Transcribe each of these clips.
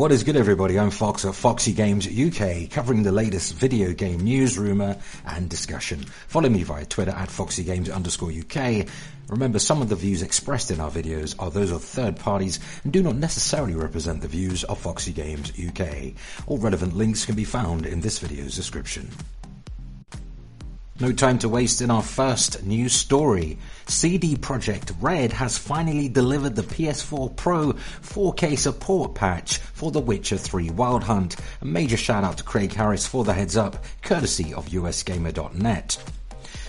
What is good, everybody? I'm Fox at Foxy Games UK, covering the latest video game news, rumour and discussion. Follow me via Twitter at FoxyGames_UK. Remember, some of the views expressed in our videos are those of third parties and do not necessarily represent the views of Foxy Games UK. All relevant links can be found in this video's description. No time to waste in our first news story. CD Projekt Red has finally delivered the PS4 Pro 4K support patch for The Witcher 3 Wild Hunt. A major shout out to Craig Harris for the heads up, courtesy of USGamer.net.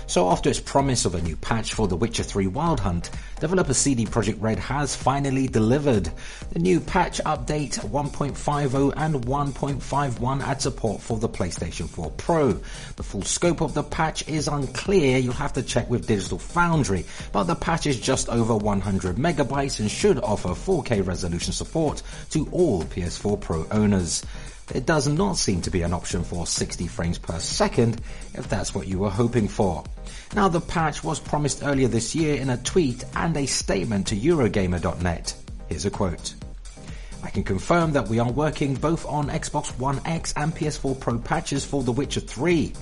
So after its promise of a new patch for The Witcher 3 Wild Hunt, developer CD Projekt Red has finally delivered. The new patch update 1.50 and 1.51 add support for the PlayStation 4 Pro. The full scope of the patch is unclear, you'll have to check with Digital Foundry, but the patch is just over 100 megabytes and should offer 4K resolution support to all PS4 Pro owners. It does not seem to be an option for 60 frames per second, if that's what you were hoping for. Now, the patch was promised earlier this year in a tweet and a statement to Eurogamer.net. Here's a quote. I can confirm that we are working both on Xbox One X and PS4 Pro patches for The Witcher 3.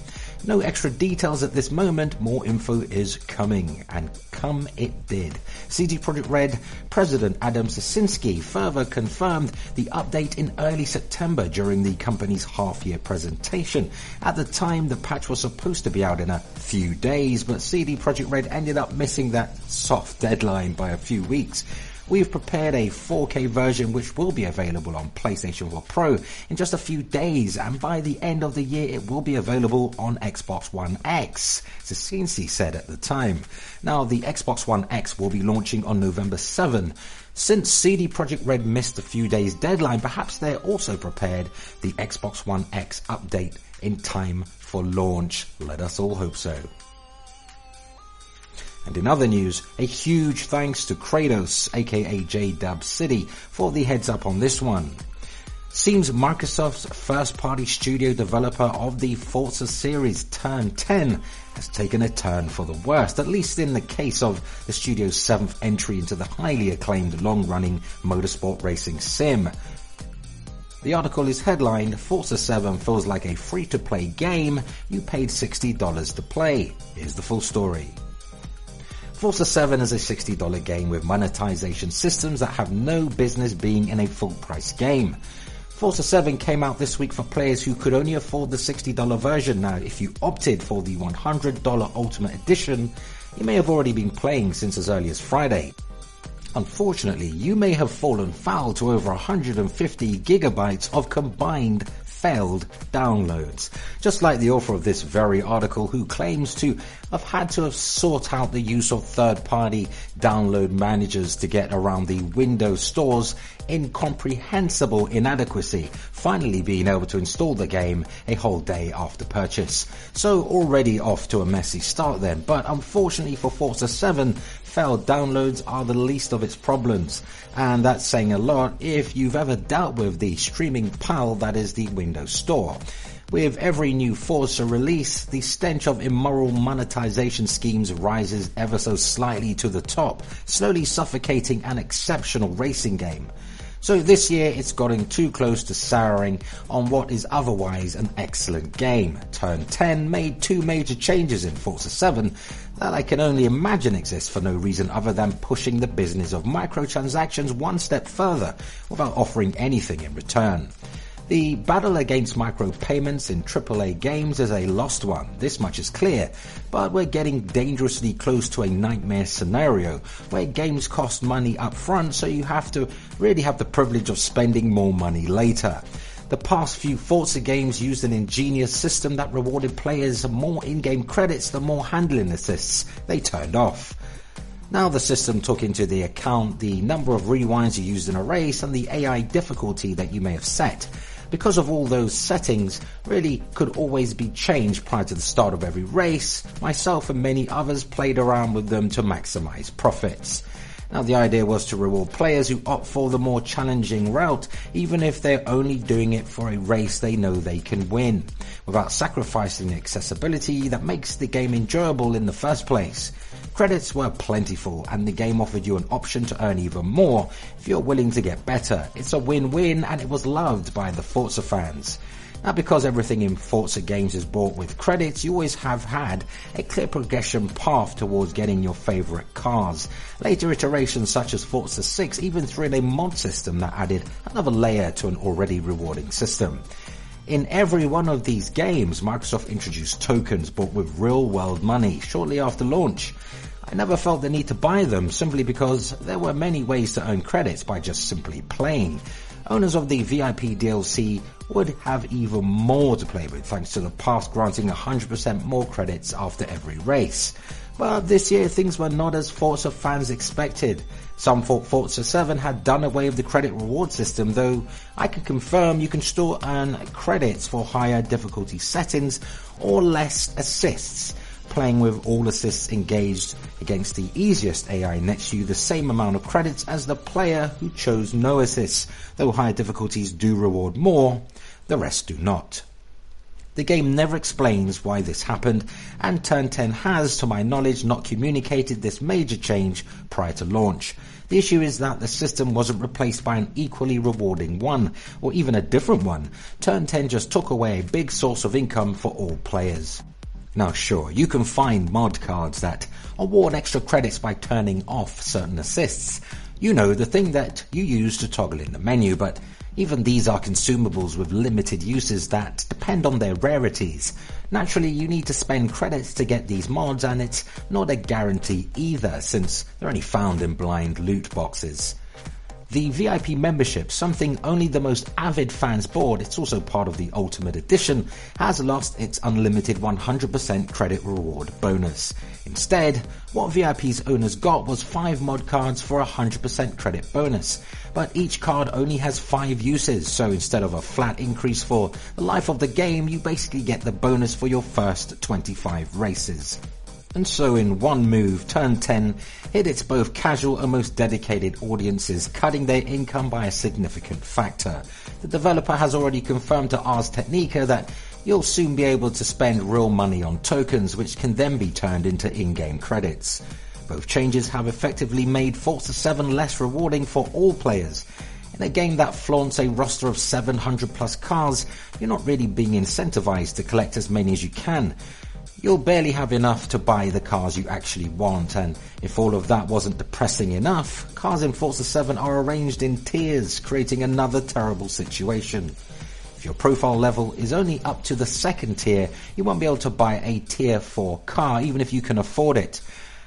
No extra details at this moment, more info is coming, and come it did. CD Projekt Red President Adam Sasinski further confirmed the update in early September during the company's half-year presentation. At the time, the patch was supposed to be out in a few days, but CD Projekt Red ended up missing that soft deadline by a few weeks. We've prepared a 4K version which will be available on PlayStation 4 Pro in just a few days, and by the end of the year it will be available on Xbox One X, Sasinski said at the time. Now, the Xbox One X will be launching on November 7. Since CD Projekt Red missed a few days deadline, perhaps they're also prepared the Xbox One X update in time for launch. Let us all hope so. And in other news, a huge thanks to Kratos, aka J-Dub City, for the heads up on this one. Seems Microsoft's first-party studio developer of the Forza series Turn 10 has taken a turn for the worst, at least in the case of the studio's 7th entry into the highly acclaimed long-running motorsport racing sim. The article is headlined, Forza 7 feels like a free-to-play game you paid $60 to play. Here's the full story. Forza 7 is a $60 game with monetization systems that have no business being in a full-price game. Forza 7 came out this week for players who could only afford the $60 version. Now, if you opted for the $100 Ultimate Edition, you may have already been playing since as early as Friday. Unfortunately, you may have fallen foul to over 150 gigabytes of combined failed downloads. Just like the author of this very article, who claims to have sought out the use of third-party download managers to get around the Windows Store's incomprehensible inadequacy, finally being able to install the game a whole day after purchase. So already off to a messy start then, but unfortunately for Forza 7, failed downloads are the least of its problems, and that's saying a lot if you've ever dealt with the streaming pile that is the Windows Store. With every new Forza release, the stench of immoral monetization schemes rises ever so slightly to the top, slowly suffocating an exceptional racing game. So this year it's gotten too close to souring on what is otherwise an excellent game. Turn 10 made two major changes in Forza 7 that I can only imagine exist for no reason other than pushing the business of microtransactions one step further without offering anything in return. The battle against micropayments in AAA games is a lost one, this much is clear, but we're getting dangerously close to a nightmare scenario where games cost money up front, so you have to really have the privilege of spending more money later. The past few Forza games used an ingenious system that rewarded players more in-game credits the more handling assists they turned off. Now the system took into the account the number of rewinds you used in a race and the AI difficulty that you may have set. Because of all those settings really could always be changed prior to the start of every race, myself and many others played around with them to maximize profits. Now, the idea was to reward players who opt for the more challenging route, even if they're only doing it for a race they know they can win, without sacrificing the accessibility that makes the game enjoyable in the first place. Credits were plentiful, and the game offered you an option to earn even more if you're willing to get better. It's a win-win, and it was loved by the Forza fans. Now, because everything in Forza games is bought with credits, you always have had a clear progression path towards getting your favourite cars. Later iterations such as Forza 6 even threw in a mod system that added another layer to an already rewarding system. In every one of these games, Microsoft introduced tokens bought with real-world money shortly after launch. I never felt the need to buy them simply because there were many ways to earn credits by just simply playing. Owners of the VIP DLC would have even more to play with thanks to the pass granting 100% more credits after every race. But this year things were not as Forza fans expected. Some thought Forza 7 had done away with the credit reward system, though I can confirm you can still earn credits for higher difficulty settings or less assists. Playing with all assists engaged against the easiest AI nets you the same amount of credits as the player who chose no assists, though higher difficulties do reward more, the rest do not. The game never explains why this happened, and Turn 10 has, to my knowledge, not communicated this major change prior to launch. The issue is that the system wasn't replaced by an equally rewarding one, or even a different one. Turn 10 just took away a big source of income for all players. Now sure, you can find mod cards that award extra credits by turning off certain assists. You know, the thing that you use to toggle in the menu, but even these are consumables with limited uses that depend on their rarities. Naturally, you need to spend credits to get these mods, and it's not a guarantee either, since they're only found in blind loot boxes. The VIP membership, something only the most avid fans bought, it's also part of the Ultimate Edition, has lost its unlimited 100% credit reward bonus. Instead, what VIP's owners got was 5 mod cards for 100% credit bonus, but each card only has 5 uses, so instead of a flat increase for the life of the game, you basically get the bonus for your first 25 races. And so in one move, Turn 10 hit its both casual and most dedicated audiences, cutting their income by a significant factor. The developer has already confirmed to Ars Technica that you'll soon be able to spend real money on tokens, which can then be turned into in-game credits. Both changes have effectively made Forza 7 less rewarding for all players. In a game that flaunts a roster of 700 plus cars, you're not really being incentivized to collect as many as you can. You'll barely have enough to buy the cars you actually want, and if all of that wasn't depressing enough, cars in Forza 7 are arranged in tiers, creating another terrible situation. If your profile level is only up to the 2nd tier, you won't be able to buy a tier 4 car, even if you can afford it.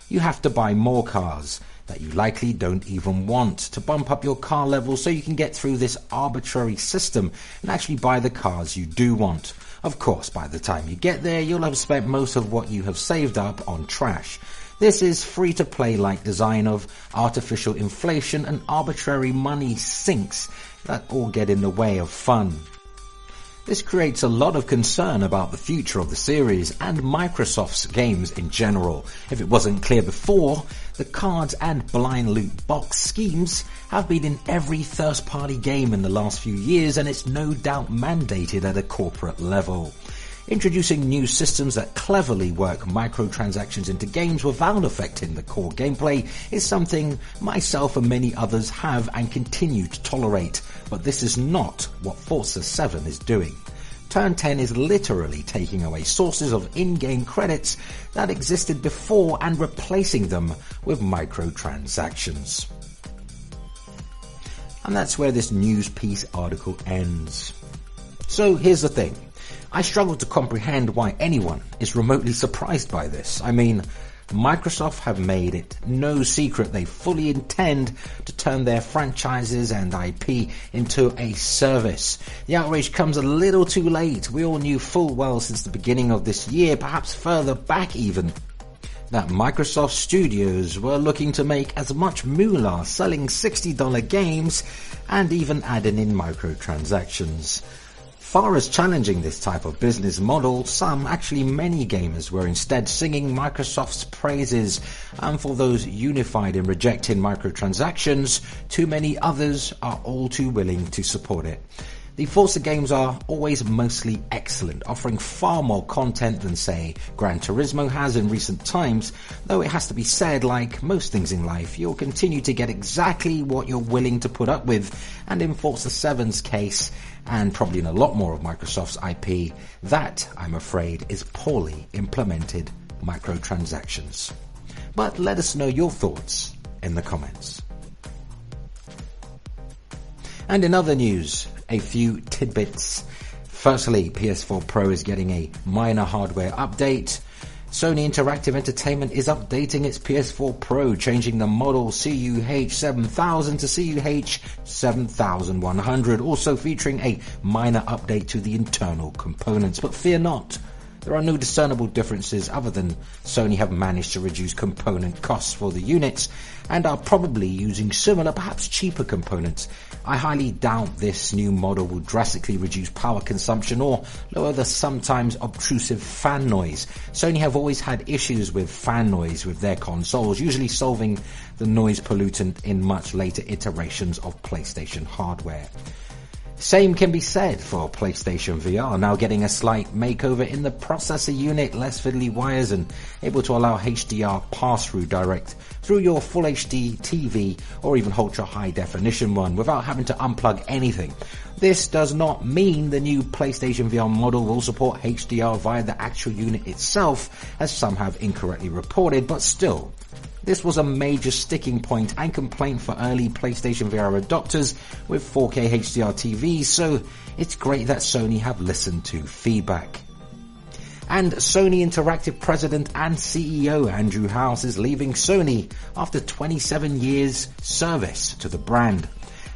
You have to buy more cars that you likely don't even want to bump up your car level so you can get through this arbitrary system and actually buy the cars you do want. Of course, by the time you get there, you'll have spent most of what you have saved up on trash. This is free-to-play-like design of artificial inflation and arbitrary money sinks that all get in the way of fun. This creates a lot of concern about the future of the series and Microsoft's games in general. If it wasn't clear before, the cards and blind loot box schemes have been in every first-party game in the last few years, and it's no doubt mandated at a corporate level. Introducing new systems that cleverly work microtransactions into games without affecting the core gameplay is something myself and many others have and continue to tolerate, but this is not what Forza 7 is doing. Turn 10 is literally taking away sources of in-game credits that existed before and replacing them with microtransactions. And that's where this news piece article ends. So here's the thing. I struggle to comprehend why anyone is remotely surprised by this. I mean, Microsoft have made it no secret they fully intend to turn their franchises and IP into a service. The outrage comes a little too late. We all knew full well since the beginning of this year, perhaps further back even, that Microsoft Studios were looking to make as much moolah selling $60 games and even adding in microtransactions. Far as challenging this type of business model, many gamers were instead singing Microsoft's praises, and for those unified in rejecting microtransactions, too many others are all too willing to support it. The Forza games are always mostly excellent, offering far more content than, say, Gran Turismo has in recent times, though it has to be said, like most things in life, you'll continue to get exactly what you're willing to put up with, and in Forza 7's case, and probably in a lot more of Microsoft's IP, that, I'm afraid, is poorly implemented microtransactions. But let us know your thoughts in the comments. And in other news, a few tidbits. Firstly, PS4 Pro is getting a minor hardware update. Sony Interactive Entertainment is updating its PS4 Pro, changing the model CUH7000 to CUH7100, also featuring a minor update to the internal components. But fear not, there are no discernible differences other than Sony have managed to reduce component costs for the units and are probably using similar, perhaps cheaper components. I highly doubt this new model will drastically reduce power consumption or lower the sometimes obtrusive fan noise. Sony have always had issues with fan noise with their consoles, usually solving the noise pollutant in much later iterations of PlayStation hardware. Same can be said for PlayStation VR, now getting a slight makeover in the processor unit, less fiddly wires and able to allow HDR pass-through direct through your Full HD TV or even ultra high definition one without having to unplug anything. This does not mean the new PlayStation VR model will support HDR via the actual unit itself, as some have incorrectly reported, but still, this was a major sticking point and complaint for early PlayStation VR adopters with 4K HDR TVs, so it's great that Sony have listened to feedback. And Sony Interactive President and CEO Andrew House is leaving Sony after 27 years service to the brand.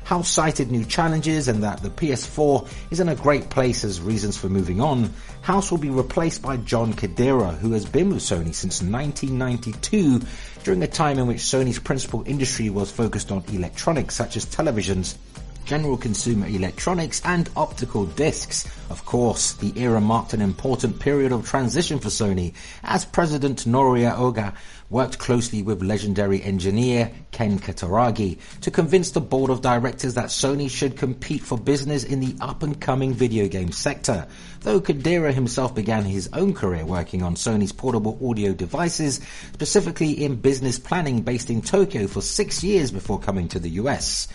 House cited new challenges and that the PS4 is in a great place as reasons for moving on. House will be replaced by John Kodera, who has been with Sony since 1992, during a time in which Sony's principal industry was focused on electronics such as televisions, general consumer electronics and optical discs. Of course, the era marked an important period of transition for Sony, as President Noria Oga worked closely with legendary engineer Ken Kutaragi to convince the board of directors that Sony should compete for business in the up-and-coming video game sector. Though Kodera himself began his own career working on Sony's portable audio devices, specifically in business planning based in Tokyo for 6 years before coming to the US.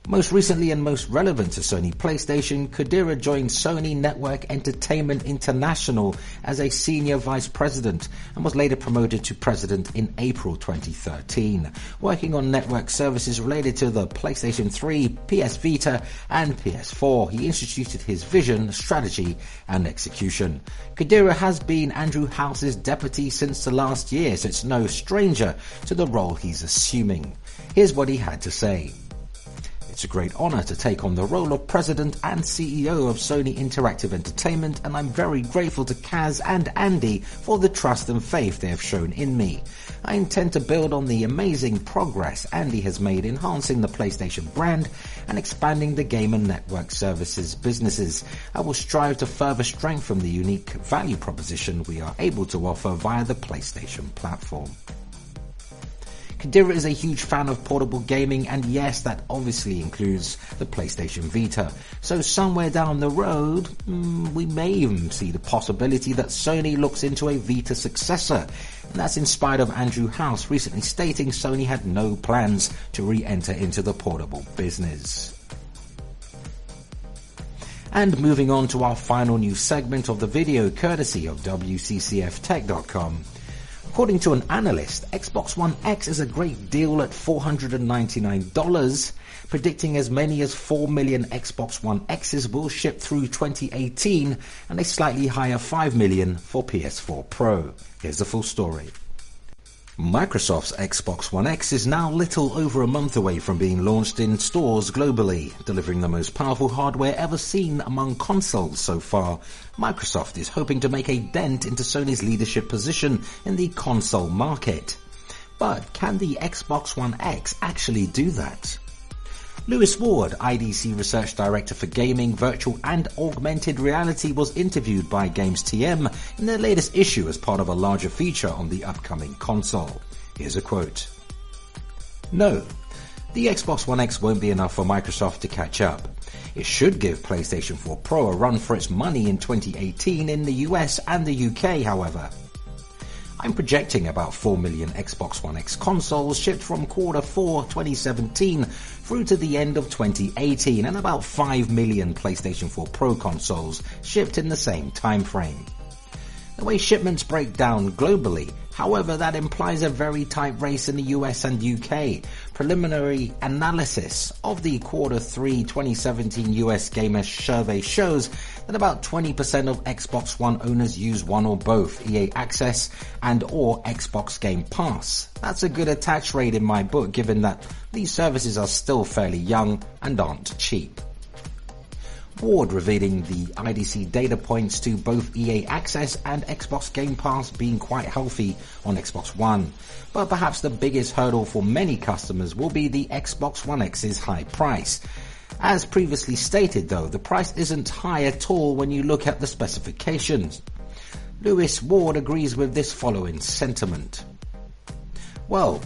Most recently and most relevant to Sony PlayStation, Kodera joined Sony Network Entertainment International as a senior vice president and was later promoted to president in April 2013, working on network services related to the PlayStation 3, PS Vita and PS4. He instituted his vision, strategy and execution. Kodera has been Andrew House's deputy since the last year, so it's no stranger to the role he's assuming. Here's what he had to say. It's a great honor to take on the role of President and CEO of Sony Interactive Entertainment, and I'm very grateful to Kaz and Andy for the trust and faith they have shown in me. I intend to build on the amazing progress Andy has made enhancing the PlayStation brand and expanding the game and network services businesses. I will strive to further strengthen the unique value proposition we are able to offer via the PlayStation platform. Kodera is a huge fan of portable gaming, and yes, that obviously includes the PlayStation Vita. So somewhere down the road, we may even see the possibility that Sony looks into a Vita successor. And that's in spite of Andrew House recently stating Sony had no plans to re-enter into the portable business. And moving on to our final news segment of the video, courtesy of WCCFtech.com. According to an analyst, Xbox One X is a great deal at $499, predicting as many as 4 million Xbox One X's will ship through 2018 and a slightly higher 5 million for PS4 Pro. Here's the full story. Microsoft's Xbox One X is now little over a month away from being launched in stores globally, delivering the most powerful hardware ever seen among consoles so far. Microsoft is hoping to make a dent into Sony's leadership position in the console market. But can the Xbox One X actually do that? Lewis Ward, IDC Research Director for Gaming, Virtual and Augmented Reality, was interviewed by GamesTM in their latest issue as part of a larger feature on the upcoming console. Here's a quote. "No, the Xbox One X won't be enough for Microsoft to catch up. It should give PlayStation 4 Pro a run for its money in 2018 in the US and the UK, however. I'm projecting about 4 million Xbox One X consoles shipped from Q4 2017 through to the end of 2018 and about 5 million PlayStation 4 Pro consoles shipped in the same time frame. The way shipments break down globally, however, that implies a very tight race in the US and UK. Preliminary analysis of the Q3 2017 US Gamer Survey shows that about 20% of Xbox One owners use one or both EA Access and or Xbox Game Pass. That's a good attach rate in my book, given that these services are still fairly young and aren't cheap." Ward revealing the IDC data points to both EA Access and Xbox Game Pass being quite healthy on Xbox One, but perhaps the biggest hurdle for many customers will be the Xbox One X's high price. As previously stated though, the price isn't high at all when you look at the specifications. Lewis Ward agrees with this following sentiment. "Well,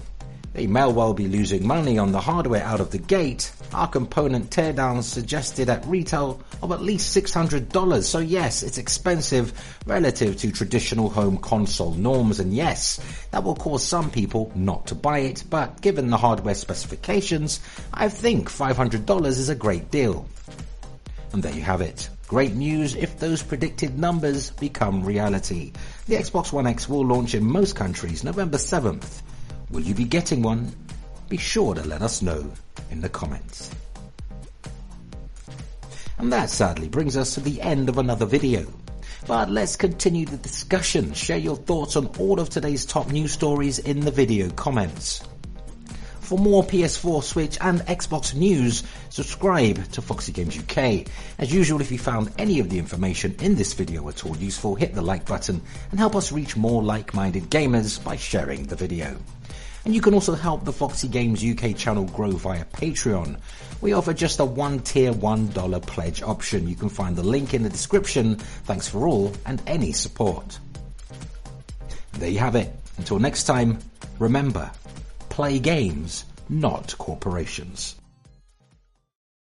they may well be losing money on the hardware out of the gate. Our component teardowns suggested at retail of at least $600, so yes, it's expensive relative to traditional home console norms, and yes, that will cause some people not to buy it, but given the hardware specifications, I think $500 is a great deal." And there you have it. Great news if those predicted numbers become reality. The Xbox One X will launch in most countries November 7th. Will you be getting one? Be sure to let us know in the comments. And that sadly brings us to the end of another video. But let's continue the discussion. Share your thoughts on all of today's top news stories in the video comments. For more PS4, Switch and Xbox news, subscribe to Foxy Games UK. As usual, if you found any of the information in this video at all useful, hit the like button and help us reach more like-minded gamers by sharing the video. And you can also help the Foxy Games UK channel grow via Patreon. We offer just a one-tier $1 pledge option. You can find the link in the description. Thanks for all and any support. There you have it. Until next time, remember, play games, not corporations.